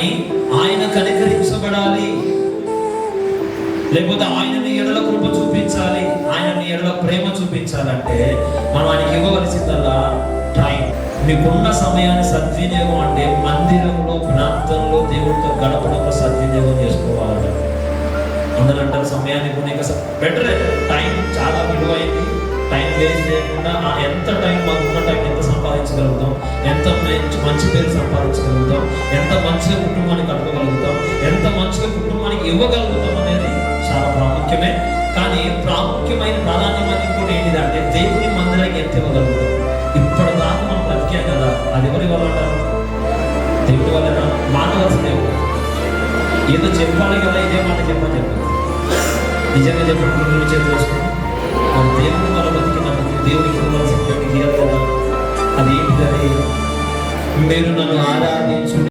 కానీ ఆయన కనికరించబడాలి, లేకపోతే ఆయన నీ ఎడల కృప చూపించాలి, ఆయన నీ ఎడల ప్రేమ చూపించాలంటే మనం ఆయనకి ఇవ్వవలసిందల్లా టైం. మీకున్న సమయాన్ని సద్వినియోగం అంటే మందిరంలో, ప్రాంతంలో దేవుడితో గడపడంలో సద్వినియోగం చేసుకోవాలి. అందరూ అంటారు సమయాన్ని బెటరే, టైం చాలా విలువైంది. టైం వేస్ట్ చేయకుండా ఎంత టైం మాకున్న టైం ఎంత సంపాదించగలుగుతాం, ఎంత మంచి పేరు సంపాదించగలుగుతాం, ఎంత మంచిగా కుటుంబాన్ని కట్టుకోగలుగుతాం, ఎంత మంచిగా కుటుంబానికి ఇవ్వగలుగుతాం అనేది చాలా ప్రాముఖ్యమే. కానీ ప్రాముఖ్యమైన ప్రాధాన్యమైన ఇంకోటి ఏంటిదంటే దేవుని మందిరానికి ఎంత ఇవ్వగలుగుతాం. ఇప్పటిదాకా మనం బ్రతికాం కదా, అది ఎవరి వల్ల అంటారు? దేవుడి వల్ల. మానవలసిన ఏదో చెప్పాలి కదా, ఇదే మాట చెప్పని చెప్పాలి. నిజంగా చెప్పండి, చేతులు వేసుకుని దేవుడు వల్ల బతికినందుకు దేవుడికి ఇవ్వాల్సింది కదా. అది ఏంటిదని మీరు నన్ను ఆరాధించు.